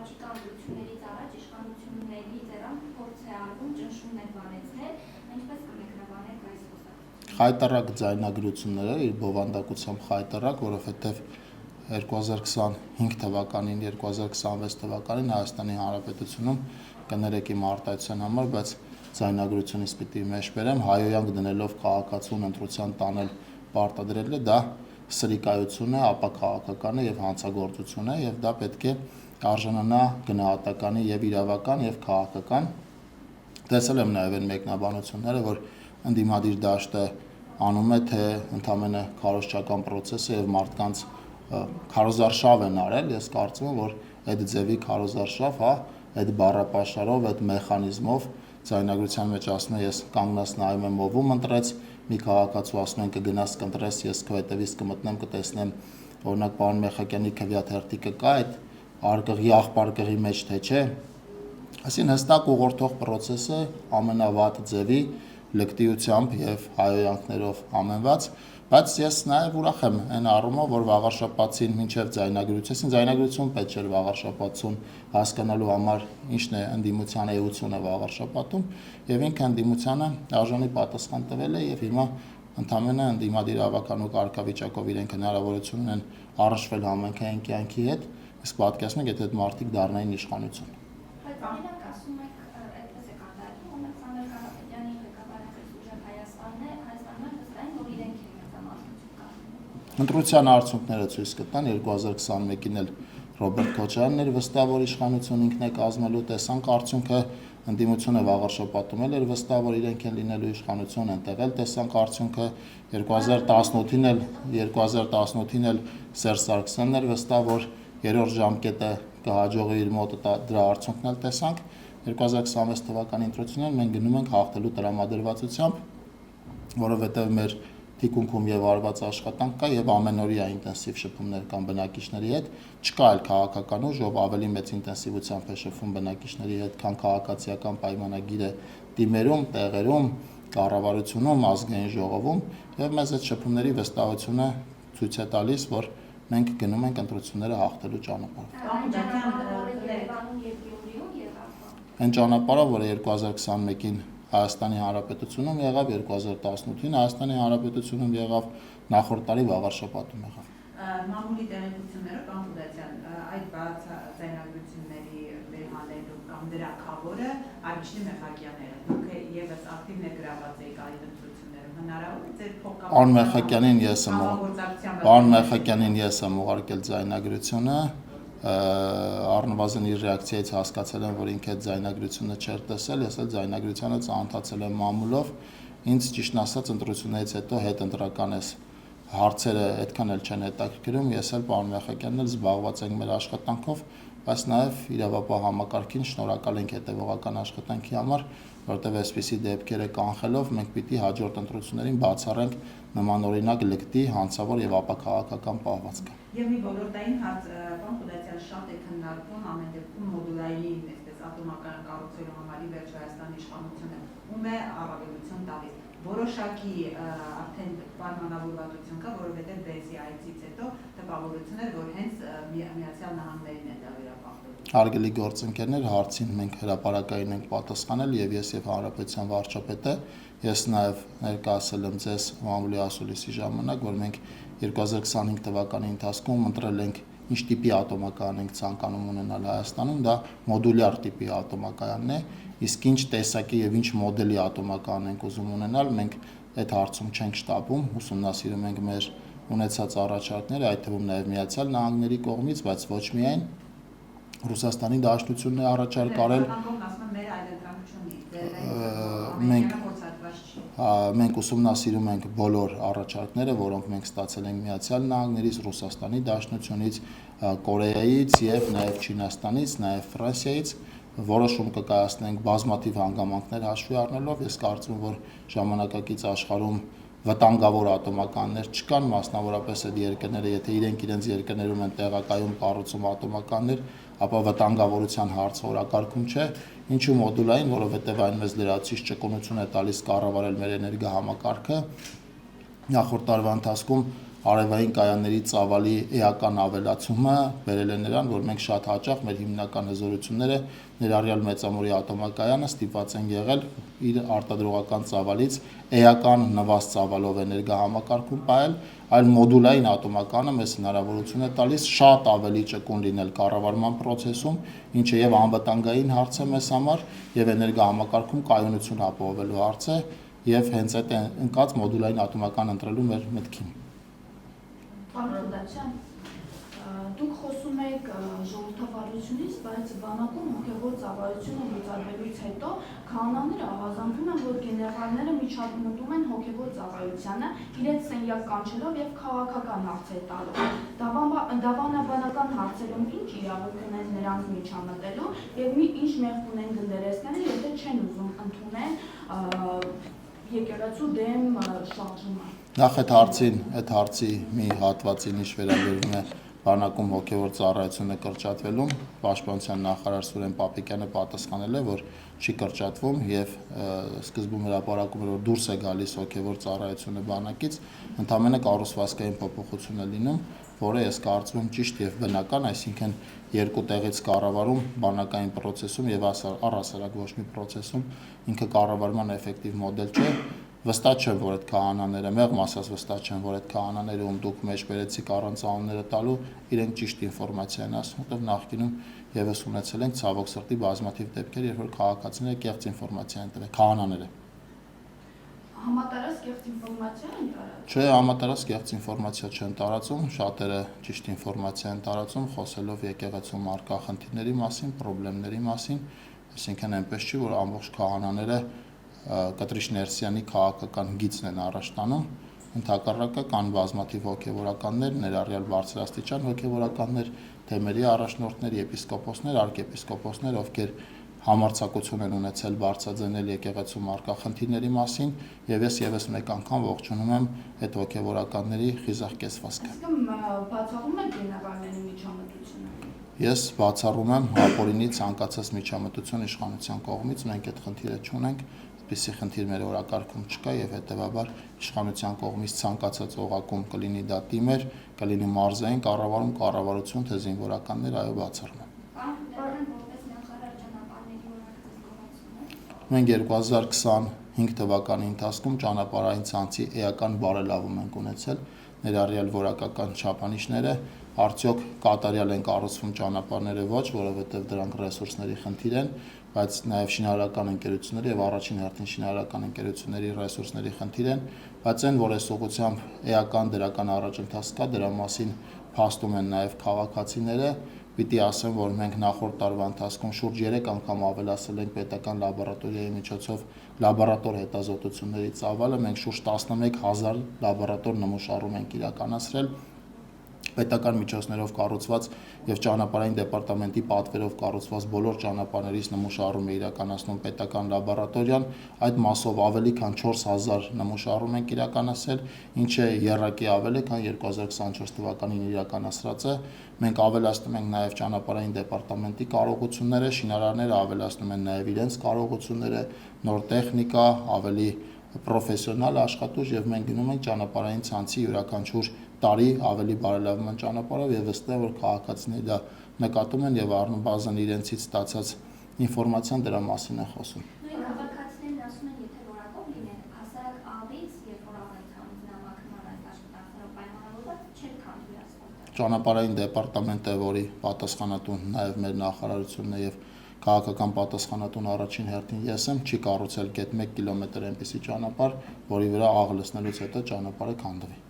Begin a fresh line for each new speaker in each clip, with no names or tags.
առաջիկա ընտրություններից առաջ իշխանությունների ձեռամբ փորձ է արվում ճնշումներ վարեցնել, ինչպես կմեկնաբանեք այս խոսակցությունը։
Խայտառակ ձայնագրություններ էր, իր բովանդակությամբ խայտառակ, որովհետև 2025 թվականին, 2026 թվականին Հայաստանի Հանրապետությունում կներեք իմ արտահայտության համար, բայց ձայնագրությունից պիտի մեջ բերեմ, հայոյանք դնելով քաղաքացուն ընտրության տանել պարտադրել է, դա սրիկայություն է, ապաքաղաքական է եւ հանցագործություն է եւ դա պետք է արժանանա գնահատականի եւ իրավական եւ քաղաքական։ Տեսել եմ նաեւ այն մեկնաբանությունները, որ ընդդիմադիր դաշտը անում է, թե ընդամենը քարոզչական process է եւ մարդկանց քարոզարշավ են արել, ես կարծում եմ, որ այդ ձևի քարոզարշավ, հա, այդ բառապաշարով, այդ մեխանիզմով ձայնագրության մեջ ասում է, ես կանգնած նայում եմ ով ընտրեց, մի քաղաքացու ասում են կգնաս կընտրես, ես քո հետևից կմտնեմ, կտեսնեմ, օրինակ պարոն Մեխակյանի քվեաթերթիկը կա այդ արկղի աղբարկղի մեջ, թե չէ, այսինքն հստակ ուղղորդող process-ը ամենավատ ձևի լկտիությամբ եւ հայոյանքներով ամենված, բայց ես նաեւ ուրախ եմ այն առումով, որ վաղարշապացին մինչեւ ձայնագրություն, ձայնագրություն պետք չէր վաղարշապացուն հասկանալու համար ինչն է ընդդիմության էությունը վաղարշապատում եւ ինքը ընդդիմությանը արժանի պատասխան տվել է եւ հիմա ընդամենը ընդդիմադիր ավականու կարգավիճակով իրենք հնարավորություն ունեն առնչվել համայնքային կյանքի հետ, իսկ պատկերացնում եք, եթե այդ մարդիկ դառնային իշխանություն։
Բայց օրինակ ասում եք, այդպես է կատարվում, Ալեքսանդր Կարապետյանի ղեկավարած ուժեղ Հայաստանն վստահ են, որ իրենք են մեծամասնություն կազմում։
Ընտրության արդյունքները ցույց կտան 2021-ին էլ Ռոբերտ Քոչարյանն էր վստահ, որ իշխանություն ինքն է կազմելու, տեսանք արդյունքը, ընդդիմությունը վաղարշապատում էր վստահ, որ իրենք են լինելու իշխանություն, այնտեղ էլ տեսանք արդյունքը 2018-ին էլ Սերժ Սարգսյանն էր վստահ, որ երրորդ ժամկետը կհաջողի իր մոտը դրա արդյունքն էլ տեսանք 2026 թվականի ընտրություններին մենք գնում ենք հաղթելու տրամադրվածությամբ, որովհետև մեր թիկունքում եւ արված աշխատանք կա եւ ամենօրյա ինտենսիվ շփումներ կան բնակիչների հետ, չկա այլ քաղաքական ուժ, ով ավելի մեծ ինտենսիվությամբ է շփվում բնակիչների հետ, քան քաղաքացիական պայմանագիրը դիմերում, տեղերում, կառավարությունում, ազգային ժողովում եւ մեզ այդ շփումների վստահությունը ցույց է տալիս, որ մենք գնում ենք ընտրությունները հաղթելու ճանապարհով։ Այն ճանապարհը, որը 2021-ին Հայաստանի Հանրապետությունում եղավ, 2018-ին Հայաստանի Հանրապետությունում եղավ, նախորդ տարի վաղարշապատում եղավ։
Մամուլի տեղեկություններով պարոն Խուդասյան, այդ բաց ձայնագրությունների վերհանելու կամ դրա քավորը Արմիշնի Մեխակյանները, դուք եւս ակտիվ ներգրաված եք այդ ընտրություններում, հնարավոր է ձեր
Պարոն Մեխակյանին ես եմ ուղարկել ձայնագրությունը, առնվազն իր ռեակցիայից հասկացել եմ, որ ինքը այդ ձայնագրությունը չէր տեսել, ես էլ ձայնագրությանը ծանոթացել եմ մամուլով, ինձ ճիշտն ասած ընտրություններից հետո հետընտրական էս հարցերը այդքան էլ չեն հետաքրքրում, ես էլ պարոն Մեխակյանն էլ զբաղված ենք մեր աշխատանքով, բայց նաև իրավապահ համակարգին շնորհակալ ենք հետևողական աշխատանքի համար, որտեղ այսպիսի դեպքերը կանխելով մենք պիտի հաջորդ ընտրություններին բացառենք նմանօրինակ լկտի, հանցավոր եւ ապաքաղաքական պահվածքը։
Եվ մի ոլորտային հարց, պարոն Խուդասյան, շատ է քննարկվում ամեն դեպքում մոդուլային, այսպես ատոմական կառուցելու համար ի վերջ Հայաստանի իշխանությունը ում է առավելություն տալիս։ Որոշակի արդեն պայմանավորվածություն կա, որովհետև Բերզի այցից հետո տպավորություն էր, որ հենց Միացյալ Նահանգներին է դա վերապահվելու։
Հարգելի գործընկերներ, հարցին մենք հրապարակային ենք պատասխանել եւ ես եւ Հանրապետության վարչապետը, ես նաեւ ներկայացել եմ ձեզ մամուլի ասուլիսի ժամանակ, որ մենք 2025 թվականի ընթացքում ընտրել ենք ինչ տիպի ատոմակայան ենք ցանկանում ունենալ Հայաստանում, դա մոդուլյար տիպի ատոմակայանն է, իսկ ինչ տեսակի եւ ինչ մոդելի ատոմակայան ենք ուզում ունենալ, մենք այդ հարցում չենք շտապում, ուսումնասիրում ենք մեր ունեցած առաջարկները, այդ թվում նաեւ Միացյալ Նահանգների կողմից, բայց ոչ միայն Ռուսաստանի Դաշնությունն է առաջարկ արել։ Մենք ուսումնասիրում ենք բոլոր առաջարկները, որոնք մենք ստացել ենք Միացյալ Նահանգներից, Ռուսաստանի Դաշնությունից, Կորեայից եւ նաեւ Չինաստանից, նաեւ Ֆրանսիայից, որոշում կկայացնենք բազմաթիվ հանգամանքներ հաշվի առնելով, ես կարծում եմ, որ ժամանակակից աշխարհում վտանգավոր ատոմականներ չկան, մասնավորապես այդ երկրները, եթե իրենց երկրներում են տեղակայում կառուցում ատոմականներ, ապա վտանգավորության հարցը օրակարգում չէ, ինչու մոդուլային, որովհետև այն մեզ լրացուցիչ ճկունություն է տալիս կառավարել մեր էներգա համակարգը։ Նախորդ տարվա ընթացքում արևային կայանների ծավալի էական ավելացումը բերել է նրան, որ մենք շատ հաճախ մեր հիմնական հզորությունները ներառյալ Մեծամորի ատոմակայանը ստիպված են եղել իր արտադրողական ծավալից էական նվազ ծավալով էներգահամակարգում պահել, այլ մոդուլային ատոմականը մեզ հնարավորություն է տալիս շատ ավելի ճկուն լինել կառավարման process-ում, ինչը եւ անվտանգային հարց է մեզ համար եւ էներգահամակարգում կայունություն ապահովելու հարց է եւ հենց այդ է ընկած մոդուլային ատոմական ընտրելու մեր մտքին։
Դուք խոսում եք ժողովրդավարությունից, բայց բանակում հոգևոր ծավալությունը լուծարվելուց հետո քահանաները ահազանգում են, որ գեներալները միջամտում են հոգևոր ծավալությանը, իրենց սենյակ կանչելով եւ քաղաքական հարցեր տալով։ Դավանաբանական հարցերում ինչ իրավունք ունեն նրանց միջամտելու եւ ինչ մեղք ունեն գնդերեսները, եթե չեն ուզում ընդունել եկեղեցու դեմ շարժումը։
Նախ այդ հարցի մի հատվածին ինչ վերաբերում է բանակում հոգևոր ծառայությունը կրճատվելուն, Պաշտպանության նախարար Սուրեն Պապիկյանը պատասխանել է, որ չի կրճատվում եւ սկզբում հրապարակում էր, որ դուրս է գալիս հոգևոր ծառայությունը բանակից, ընդհանրապես կառուցվածքային փոփոխություն է լինում, որը ես կարծում եմ ճիշտ եւ բնական, այսինքն երկու տեղից կառավարում բանակային process-ում եւ առհասարակ ոչ մի process-ում ինքը կառավարման էֆեկտիվ մոդել չէ։ Վստահ չեմ, որ այդ քահանաները, մեղմ ասած վստահ չեմ, որ այդ քահանաները, ում դուք մեջ բերեցիք առանց անունները տալու, իրենք ճիշտ ինֆորմացիա են ասում, որտեղ նախկինում եւս ունեցել ենք ցավոք սրտի բազմաթիվ դեպքեր, երբ որ քաղաքացիները կեղծ ինֆորմացիա են տվել, քահանաները։
Համատարած կեղծ ինֆորմացիա են տարածում։
Չէ, համատարած կեղծ ինֆորմացիա չեն տարածում, շատերը ճիշտ ինֆորմացիա են տարածում, խոսելով եկեղեցու առկա խնդիրների մասին, խնդիրների մասին, այսինքն այնպես չի, որ ամբողջ քահանաները Կտրիշ Ներսյանի քաղաքական գիծն են առաջ տանում, ընդհակառակը կան բազմաթիվ հոգևորականներ, ներառյալ բարձրաստիճան հոգևորականներ, թեմերի առաջնորդներ, եպիսկոպոսներ, արքեպիսկոպոսներ, ովքեր համարձակություն են ունեցել բարձրաձայնել եկեղեցու առկա խնդիրների մասին, եւ ես եւս մեկ անգամ ողջունում եմ այդ հոգևորականների խիզախ կեցվածքը։
Բացառում եք գեներալների միջամտությունը։
Ես բացառում եմ ապօրինի ցանկացած միջամտություն իշխանության կողմից, մենք այդ խնդիրը չունենք, այդպիսի խնդիր մեր օրակարգում չկա եւ հետեւաբար իշխանության կողմից ցանկացած օղակում կլինի դա թիմեր, կլինի մարզային կառավարություն, թե զինվորականներ, այո, բացառում եմ։ Մենք 2025 թվականի ընթացքում ճանապարհային ցանցի էական բարելավում ենք ունեցել, ներառյալ որակական չափանիշները, արդյոք կատարյալ են կառուցվում ճանապարհները ոչ, որովհետև դրանք ռեսուրսների խնդիր են, բայց նաև շինարարական ընկերությունների եւ առաջին հերթին շինարարական ընկերությունների ռեսուրսների խնդիր են, բայց այն, որ այս ուղղությամբ էական դրական առաջընթաց կա, դրա մասին փաստում են նաև քաղաքացիները, պիտի ասեմ, որ մենք նախորդ տարվա ընթացքում շուրջ 3 անգամ ավելացել ենք պետական լաբորատորիայի միջոցով լաբորատոր հետազոտությունների ծավալը, մենք շուրջ 11000 լաբորատոր նմուշարում ենք իրականացրել, պետական միջոցներով կառուցված եւ ճանապարհային դեպարտամենտի պատվերով կառուցված բոլոր ճանապարհներից նմուշարում է իրականացնում պետական լաբորատորիան, այդ մասով ավելի քան 4000 նմուշարում ենք իրականացրել, ինչը եռակի ավել է, քան 2024 թվականին իրականացրած է։ Մենք ավելացնում ենք նաեւ ճանապարհային դեպարտամենտի կարողությունները, շինարարները ավելացնում են նաեւ իրենց կարողությունները, նոր տեխնիկա, ավելի պրոֆեսիոնալ աշխատուժ եւ մենք գնում ենք ճանապարհային ցանցի յուրաքանչյուր տարի ավելի բարելավման ճանապարհով եւ վստահ եմ, որ քաղաքացիները դա նկատում են եւ առնվազն իրենցից ստացած ինֆորմացիան դրա մասին է խոսում։
Քաղաքացիներն ասում են, եթե որակով լինեն, հասարակ աղից, երբ որ աղայցանից նամակման այս աշխատանքներով պայմանավորված չեն քանդվի ասֆալտը։
Ճանապարհային դեպարտամենտը, որի պատասխանատուն նաեւ մեր նախարարությունն է եւ քաղաքական պատասխանատուն առաջին հերթին ես եմ, չի կառուցել գետ 1 կիլոմետր այնպիսի ճանապարհ, որի վրա աղ լցնելուց հետո ճանապարհը քանդվի։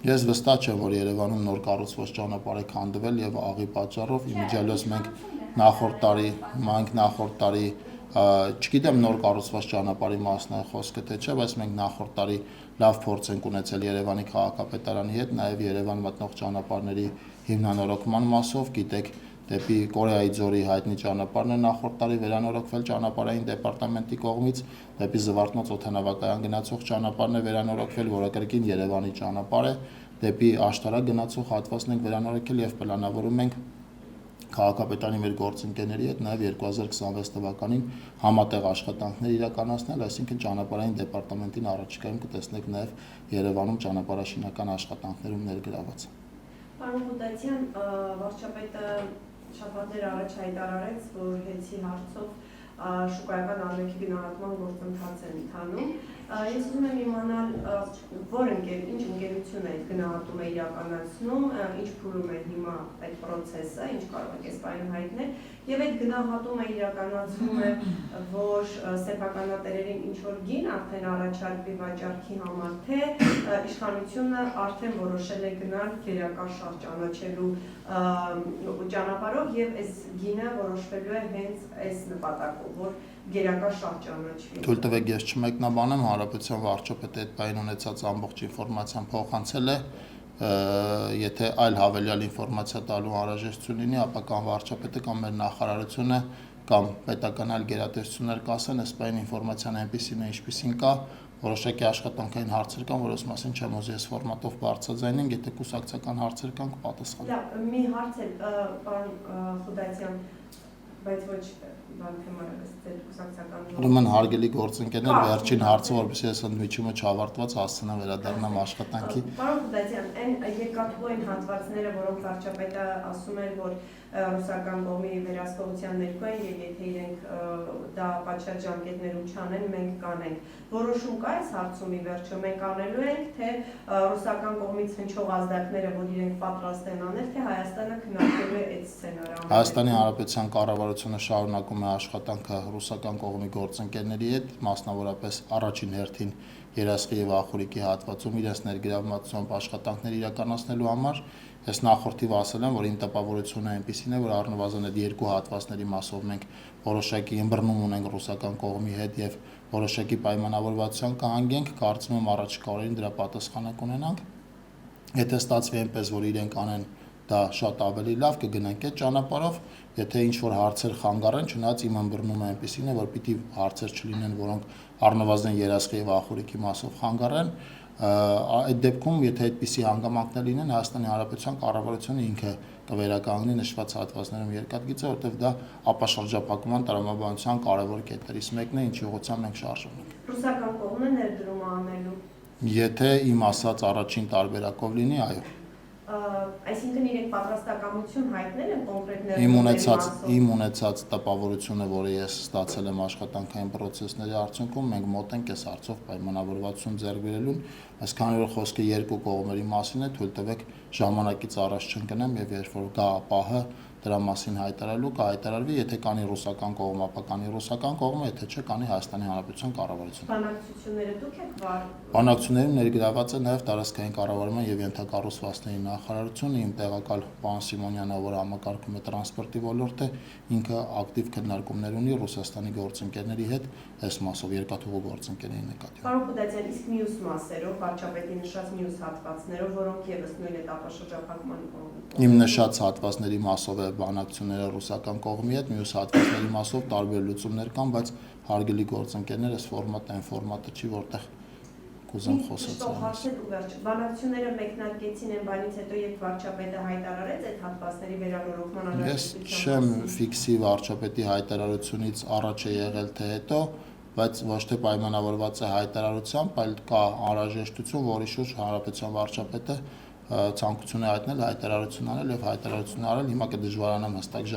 Ես վստահ չեմ, որ Երևանում նոր կառուցված ճանապարհ է քանդվել եւ աղի պատճառով իմիջիալոց մենք նախորդ տարի չգիտեմ նոր կառուցված ճանապարհի մասն է խոսքը թե չէ, բայց մենք նախորդ տարի լավ փորձ ենք ունեցել Երևանի քաղաքապետարանի հետ, նաեւ Երևան մտնող ճանապարհների հիմնանորոգման մասով, գիտեք, դեպի Կորեայի ձորի հայտնի ճանապարհն է նախորդ տարի վերանորոգվել ճանապարհային դեպարտամենտի կողմից, դեպի Զվարթնոց օդանավակայան գնացող ճանապարհն է վերանորոգվել, որը կրկին Երևանի ճանապարհ է, դեպի Աշտարակ գնացող հատվածն ենք վերանորոգել եւ պլանավորում ենք քաղաքապետարանի մեր գործընկերների հետ նաև 2026 թվականին համատեղ աշխատանքներ իրականացնել, այսինքն ճանապարհային դեպարտամենտին առաջիկայում կտեսնեք նաև Երևանում ճանապարհաշինական աշխատանքներում ներգրաված։
Պարոն Խուդայցյան, վարչապետը շաբաթներ առաջ հայտարարեց, որ հեցի հարցով շուկայական արժեքի գնահատման գործընթաց է ընթանում։ Ես ուզում եմ իմանալ, ինչ ընկերություն է այդ գնահատումը իրականացնում, ինչ փուլում է հիմա այդ process-ը, ինչ կարող եք այս բանը հայտնել, եւ այդ գնահատումը իրականացվում է, որ սեփականատերերին ինչ որ գին արդեն առաջարկվի վաճառքի համար, թե իշխանությունը արդեն որոշել է գնալ գերակաշարժ ճանաչելու ճանապարհով եւ այս գինը որոշվելու է հենց այս նպատակով, որ գերակաշարժ ճանաչվի։
Թույլ տվեք ես չմեկնաբանեմ, Հանրապետության վարչապետը այդ բանին ունեցած ամբողջ ինֆորմացիան փոխանցել է, եթե այլ հավելյալ ինֆորմացիա տալու անհրաժեշտություն լինի, ապա կամ վարչապետը կամ մեր նախարարությունը կամ պետական այլ գերատեսչություններ կասեն, այս բանի ինֆորմացիան այնպիսին է, ինչպիսին կա, որոշակի աշխատանքային հարցեր կան, որոնց մասին չեմ ուզի այս ֆորմատով բարձրաձայնենք, եթե կուսակցական հարցեր կան, կպատասխանեմ։
Լավ, մի հարց է, պարոն Խուդայցյան, բայց ոչ բան թեմարը գծել կուսակցական։
Ուրեմն հարգելի գործընկերներ, վերջին հարցը, որովհետեւ ես ընդմիջումը չավարտված հասցնեմ վերադառնամ աշխատանքի։
Պարոն Խուդայցյան, այն երկաթուղային հատվածները, որոնք վարչապետը ասում էր, որ ռուսական կողմի վերահսկողության ներքո են եւ եթե իրենք դա պատշաճ ժամկետներում չանեն, մենք կանենք։ Որոշում կա այս հարցում ի վերջո մենք անելու ենք, թե ռուսական կողմից հնչող ազդակները, որ իրենք պատրաստ են անել, թե Հայաստանը քննարկելու է այդ սցենարը։
Հայաստանի Հանրապետության կառավարությունը շարունակում է աշխատանքը ռուսական կողմի գործընկերների հետ, մասնավորապես առաջին հերթին երասխի եւ ախորիկի հատվածում իրենց ներգրավվածությամբ աշխատանքներ իրականացնելու համար։ Ես նախորդիվ ասել եմ, որ իմ տպավորությունը այնպիսին է, որ առնվազն այդ երկու հատվածների մասով մենք որոշակի ըմբռնում ունենք ռուսական կողմի հետ եւ որոշակի պայմանավորվածության կհանգենք, կարծում եմ առաջիկա օրերին դրա պատասխանը կունենանք։ Եթե ստացվի այնպես, որ իրենք անեն դա շատ ավելի լավ, կգնանք այդ ճանապարհով, եթե ինչ որ հարցեր խանգարեն, չնայած իմ ըմբռնումը այնպիսին է, որ պիտի հարցեր չլինեն, որոնք առնվազն երասխի եւ ախորիկի մասով խանգարեն, այդ դեպքում, եթե այդպիսի հանգամանքներ լինեն, Հայաստանի Հանրապետության կառավարությունը ինքը կվերականգնի նշված հատվածներում երկաթգիծը, որտեղ դա ապաշրջափակման տրամաբանության կարևոր կետերից մեկն է, ինչի ուղղությամբ մենք շարժվում ենք։
Ռուսական կողմը ներդրում անելու։
Եթե իմ ասած առաջին տարբերակով լինի, այո։
Այսինքն իրենք պատրաստակամություն հայտնել են կոնկրետ ներդրումների
Իմ ունեցած տպավորությունը, որը ես ստացել եմ աշխատանքային process-ների արդյունքում, մենք մոտ ենք այս հարցով պայմանավորվածություն ձեռք բերելուն, այս քանի որ խոսքը երկու կողմերի մասին է, թույլ տվեք ժամանակից առաջ չընկնեմ եւ երբ որ գա պահը դրա մասին հայտարարելու կհայտարարվի, եթե կանի ռուսական կողմ, ապա կանի ռուսական կողմը, եթե չէ, կանի Հայաստանի Հանրապետության կառավարությունը։
Բանակցությունները դուք եք վար։
Բանակցություններում ներգրաված է նաև տարածքային կառավարման եւ ենթակառուցվածքների նախարարությունը, իմ տեղակալ պարոն Սիմոնյանը, որ համակարգում է տրանսպորտի ոլորտը, ինքը ակտիվ քննարկումներ ունի Ռուսաստանի գործընկերների հետ, այս մասով երկաթուղու գործընկերների նկատի։
Պարոն Խուդայցյան, իսկ մյուս մասերով, վարչապետի նշած մյուս հատվածներով, որոնք եւս նույն этаպաշրջափակման
Իմ նշած հատվածների մասով է բանակցությունները ռուսական կողմի հետ, մյուս հատվածների մասով տարբեր լուծումներ կան, բայց հարգելի գործընկերներ, այս ֆորմատը այն ֆորմատը չի, որտեղ կուզեմ խոսել։
Բանակցությունները մեկնարկեցին այն բանից հետո, երբ վարչապետը հայտարարեց այդ հատվածների վերանորոգման
անհրաժեշտության։ Ես չեմ ֆիքսի վարչապետի հայտարարությունից առաջ է եղել թե հետո, բայց ոչ թե պայմանավորված է հայտարարությամբ, այլ կա անհրաժեշտություն, որի շուրջ Հանրապետության վարչապետը ցանկություն է հայտնել հայտարարություն անել եւ հայտարարություն արել, հիմա կդժվարանամ հստակ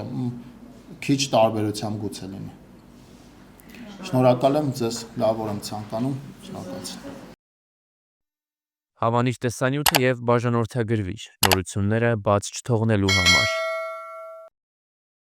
քիչ տարբերությամբ գուցե լինի։ Շնորհակալ եմ ձեզ, լավ օր եմ ցանկանում, շնորհակալություն։
Հավանիչ տեսանյութը եւ բաժանորդագրվիչ նորությունները բաց չթողնելու համար